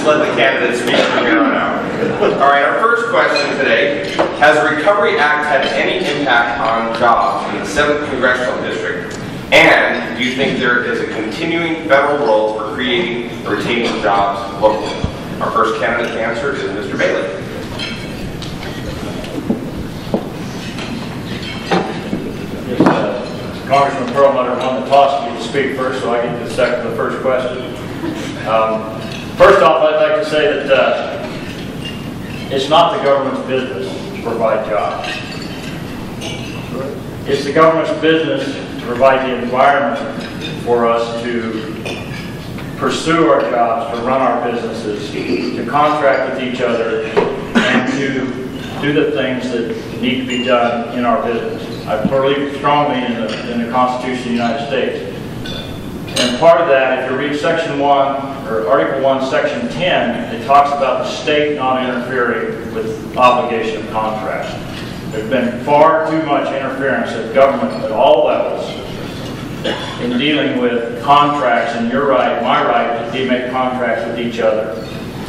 let the candidates speak from here on out. All right, our first question today: has the Recovery Act had any impact on jobs in the 7th Congressional District? And do you think there is a continuing federal role for creating and retaining jobs locally? Our first candidate to answer is Mr. Bailey. Congressman Perlmutter wanted to toss me to speak first, so I get to second the first question. First off, I'd like to say that it's not the government's business to provide jobs. It's the government's business to provide the environment for us to pursue our jobs, to run our businesses, to contract with each other, and to do the things that need to be done in our business. I believe strongly in the Constitution of the United States. And part of that, if you read Section 1, or Article 1, Section 10, it talks about the state not interfering with obligation of contract. There's been far too much interference of government at all levels in dealing with contracts, and your right, my right, to make contracts with each other.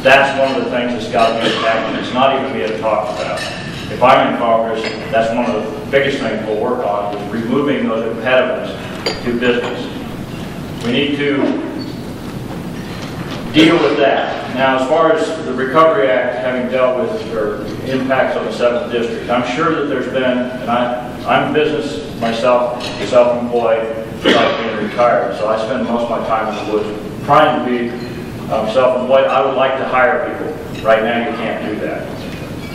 That's one of the things that's got to be attacked, and it's not even being talked about. If I'm in Congress, that's one of the biggest things we'll work on, is removing those impediments to business. We need to deal with that. Now, as far as the Recovery Act having dealt with or impacts on the 7th District, I'm sure that there's been, and I'm in business myself, self-employed, without being retired, so I spend most of my time in the woods trying to be self-employed. I would like to hire people. Right now, you can't do that.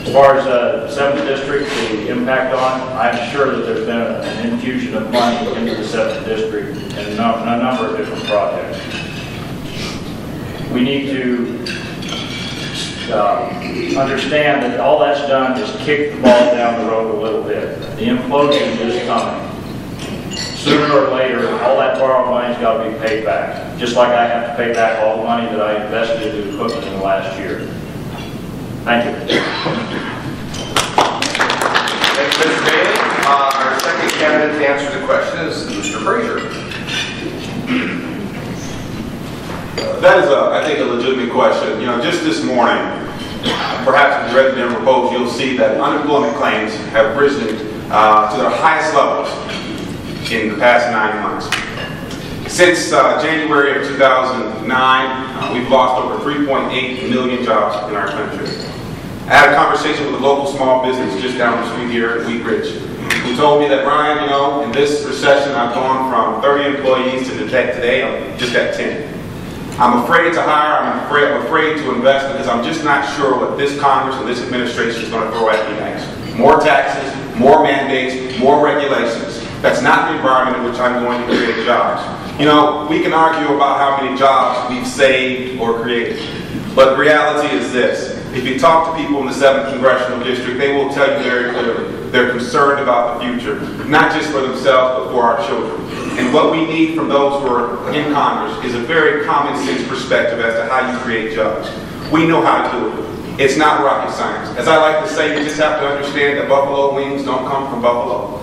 As far as the 7th District, the impact on, I'm sure that there's been an infusion of money into the 7th District and a number of different projects. We need to understand that all that's done is kick the ball down the road a little bit. The implosion is coming. Sooner or later, all that borrowed money's got to be paid back. Just like I have to pay back all the money that I invested in equipment in the last year. Thank you. Thanks, Mr. Bailey. Our second candidate to answer the question is Mr. Frazier. That is, I think, a legitimate question. You know, just this morning, perhaps if you read the Denver Post, you'll see that unemployment claims have risen to their highest levels in the past 9 months. Since January of 2009, we've lost over 3.8 million jobs in our country. I had a conversation with a local small business just down the street here at Wheat Ridge, who told me that, Ryan, you know, in this recession, I've gone from 30 employees to today, I'm just at 10. I'm afraid to hire, I'm afraid to invest, because I'm just not sure what this Congress and this administration is going to throw at me next. More taxes, more mandates, more regulations. That's not the environment in which I'm going to create jobs. You know, we can argue about how many jobs we've saved or created, but the reality is this. If you talk to people in the 7th Congressional District, they will tell you very clearly they're concerned about the future, not just for themselves, but for our children. And what we need from those who are in Congress is a very common sense perspective as to how you create jobs. We know how to do it. It's not rocket science. As I like to say, you just have to understand that buffalo wings don't come from Buffalo.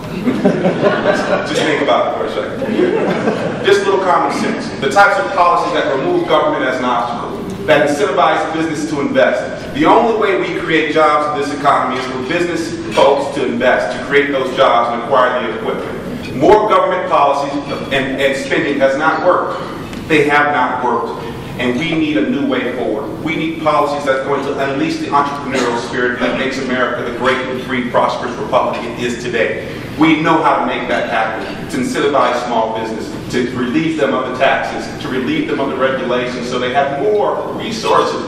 Just think about it for a second. Just a little common sense. The types of policies that remove government as an obstacle, that incentivize business to invest. The only way we create jobs in this economy is for business folks to invest, to create those jobs and acquire the equipment. More government policies and spending has not worked. They have not worked. And we need a new way forward. We need policies that's going to unleash the entrepreneurial spirit that makes America the great and free, prosperous republic it is today. We know how to make that happen, to incentivize small business, to relieve them of the taxes, to relieve them of the regulations so they have more resources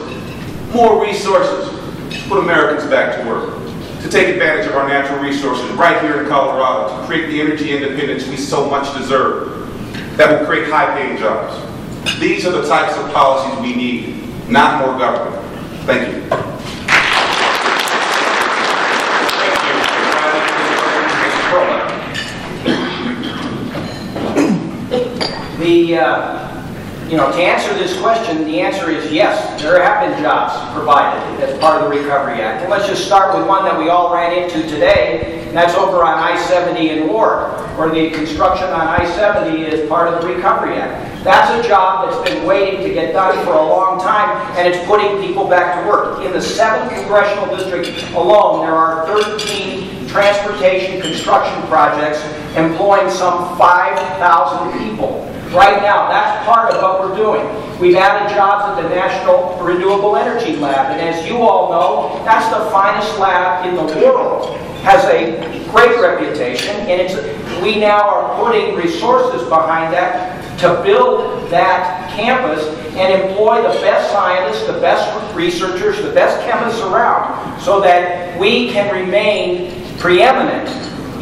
to put Americans back to work, to take advantage of our natural resources right here in Colorado, to create the energy independence we so much deserve, that will create high-paying jobs. These are the types of policies we need, not more government. Thank you. to answer this question, the answer is yes, there have been jobs provided as part of the Recovery Act. And let's just start with one that we all ran into today, and that's over on I-70 in Ward, where the construction on I-70 is part of the Recovery Act. That's a job that's been waiting to get done for a long time, and it's putting people back to work. In the 7th Congressional District alone, there are 13 transportation construction projects employing some 5,000 people. Right now, that's part of what we're doing. We've added jobs at the National Renewable Energy Lab, and as you all know, that's the finest lab in the world. Has a great reputation, and we now are putting resources behind that to build that campus and employ the best scientists, the best researchers, the best chemists around, so that we can remain preeminent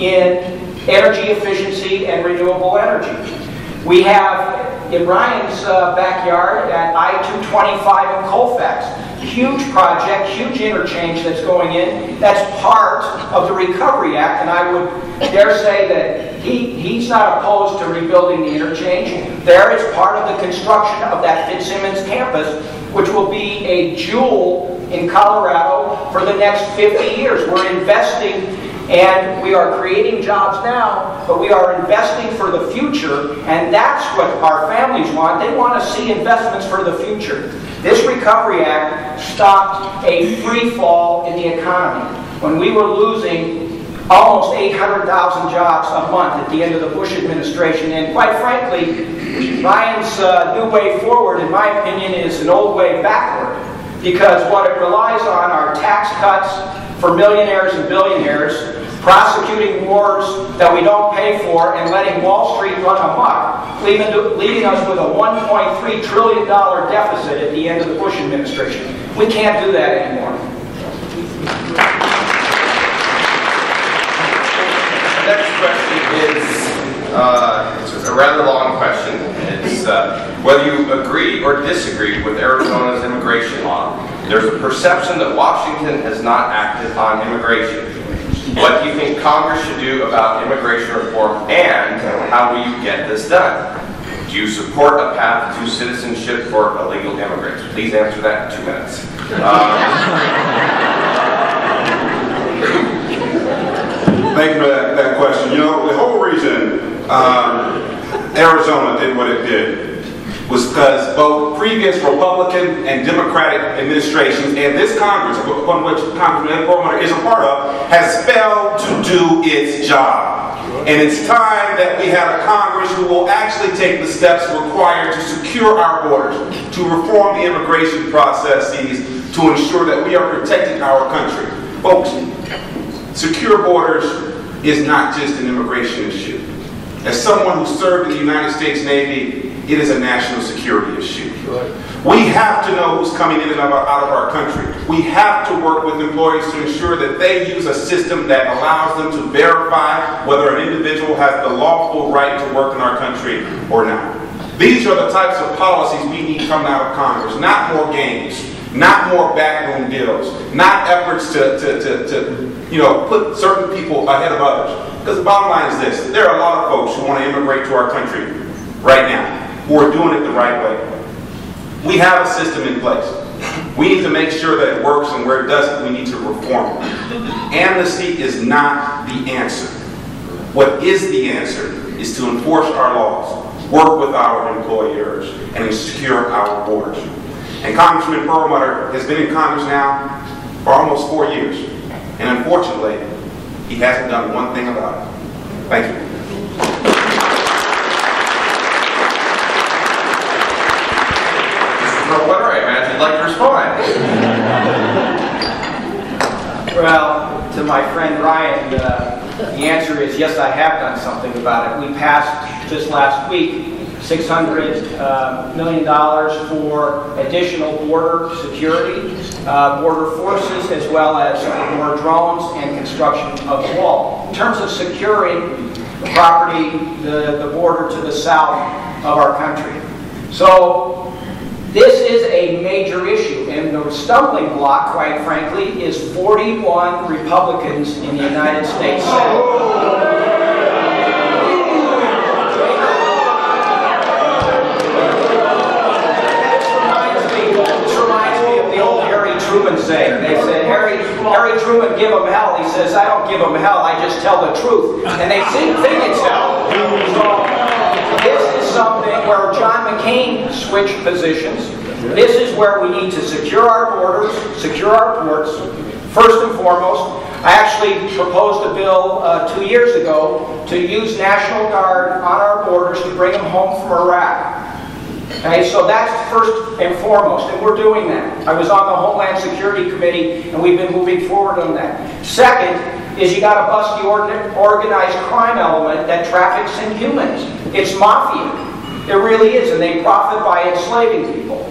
in energy efficiency and renewable energy. We have, in Ryan's backyard at I-225 in Colfax, huge project, huge interchange that's going in. That's part of the Recovery Act, and I would dare say that he's not opposed to rebuilding the interchange. There is part of the construction of that Fitzsimmons campus, which will be a jewel in Colorado for the next 50 years. We're investing, and we are creating jobs now, but we are investing for the future, and that's what our families want. They want to see investments for the future. This Recovery Act stopped a free fall in the economy when we were losing almost 800,000 jobs a month at the end of the Bush administration. And quite frankly, Ryan's new way forward, in my opinion, is an old way backward, because what it relies on are tax cuts for millionaires and billionaires, prosecuting wars that we don't pay for, and letting Wall Street run amok, leaving us with a $1.3 trillion deficit at the end of the Bush administration. We can't do that anymore. The next question is it's a rather long question. It's whether you agree or disagree with Arizona's immigration law. There's a perception that Washington has not acted on immigration. What do you think Congress should do about immigration reform, and how will you get this done? Do you support a path to citizenship for illegal immigrants? Please answer that in 2 minutes. Thank you for that question. The whole reason Arizona did what it did was because both previous Republican and Democratic administrations and this Congress, upon which Congressman Perlmutter is a part of, has failed to do its job. And it's time that we have a Congress who will actually take the steps required to secure our borders, to reform the immigration processes, to ensure that we are protecting our country. Folks, secure borders is not just an immigration issue. As someone who served in the United States Navy, it is a national security issue. We have to know who's coming in and out of our country. We have to work with employers to ensure that they use a system that allows them to verify whether an individual has the lawful right to work in our country or not. These are the types of policies we need coming out of Congress, not more games, not more backroom deals, not efforts to put certain people ahead of others. Because the bottom line is this: there are a lot of folks who want to immigrate to our country right now, who are doing it the right way. We have a system in place. We need to make sure that it works, and where it doesn't, we need to reform it. Amnesty is not the answer. What is the answer is to enforce our laws, work with our employers, and secure our borders. And Congressman Perlmutter has been in Congress now for almost 4 years. And unfortunately, he hasn't done one thing about it. Thank you. Perlmutter, I imagine you'd like to respond. Well, to my friend Ryan, the answer is yes, I have done something about it. We passed just last week $600 million for additional border security, border forces, as well as more drones and construction of the wall. In terms of securing the property, the border to the south of our country. So this is a major issue, and the stumbling block, quite frankly, is 41 Republicans in the United States Senate. Truman saying. They said, Harry Truman, give them hell. He says, I don't give them hell, I just tell the truth. And they think it's hell. So this is something where John McCain switched positions. This is where we need to secure our borders, secure our ports, first and foremost. I actually proposed a bill 2 years ago to use National Guard on our borders to bring them home from Iraq. Okay, so that's first and foremost, and we're doing that. I was on the Homeland Security Committee, and we've been moving forward on that. Second is you got to bust the organized crime element that traffics in humans. It's mafia. It really is, and they profit by enslaving people.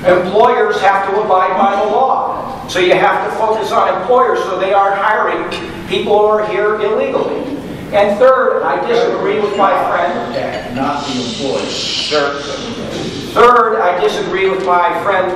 Employers have to abide by the law. So you have to focus on employers so they aren't hiring people who are here illegally. And third, I disagree with my friend. Not the employees. Sure. Third, I disagree with my friend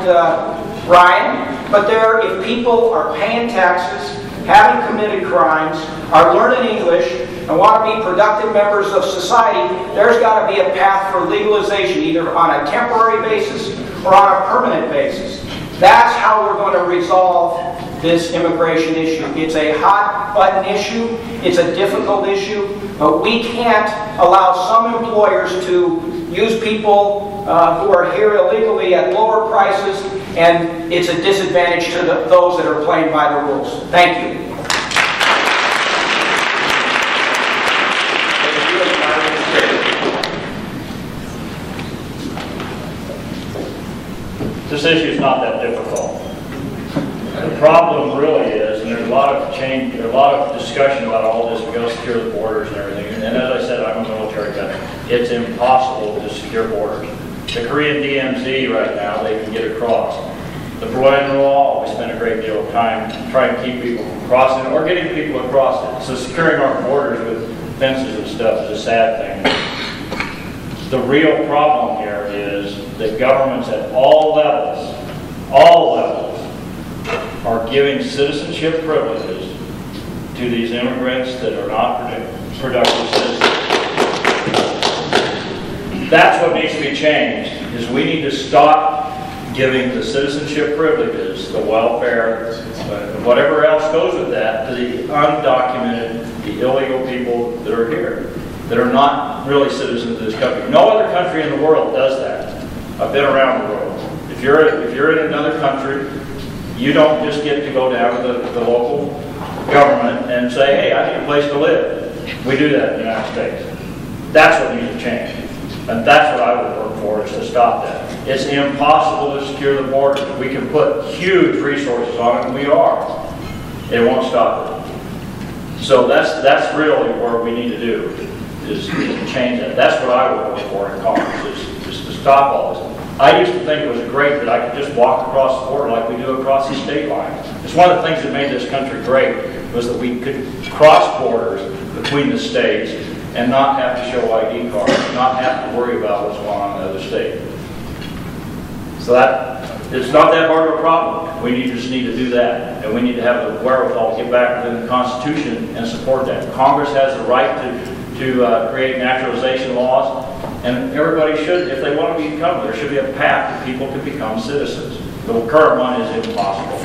Ryan. But if people are paying taxes, having committed crimes, are learning English, and want to be productive members of society, there's got to be a path for legalization, either on a temporary basis or on a permanent basis. That's how we're going to resolve this immigration issue. It's a hot button issue, it's a difficult issue, but we can't allow some employers to use people who are here illegally at lower prices, and it's a disadvantage to those that are playing by the rules. Thank you. This issue is not that difficult. The problem really is, and there's a lot of change, there's a lot of discussion about all this, we got to secure the borders and everything. And as I said, I'm a military veteran. It's impossible to secure borders. The Korean DMZ right now, they can get across. The Berlin Wall, we spend a great deal of time trying to keep people from crossing or getting people across it. So securing our borders with fences and stuff is a sad thing. The real problem here is that governments at all levels, are giving citizenship privileges to these immigrants that are not productive citizens. That's what needs to be changed, is we need to stop giving the citizenship privileges, the welfare, whatever else goes with that, to the undocumented, the illegal people that are here, that are not really citizens of this country. No other country in the world does that. I've been around the world. If you're in another country, you don't just get to go down to the local government and say, hey, I need a place to live. We do that in the United States. That's what needs to change. And that's what I would work for, is to stop that. It's impossible to secure the borders. We can put huge resources on it, and we are. It won't stop it. So that's really what we need to do, is to change that. That's what I would work for in Congress, is to stop all this. I used to think it was great that I could just walk across the border like we do across the state line. It's one of the things that made this country great, was that we could cross borders between the states and not have to show ID cards, not have to worry about what's going on in the other state. So it's not that hard of a problem. We just need to do that, and we need to have the wherewithal to get back within the Constitution and support that. Congress has the right to create naturalization laws, and everybody should, if they want to become, there should be a path that people can become citizens. The current one is impossible.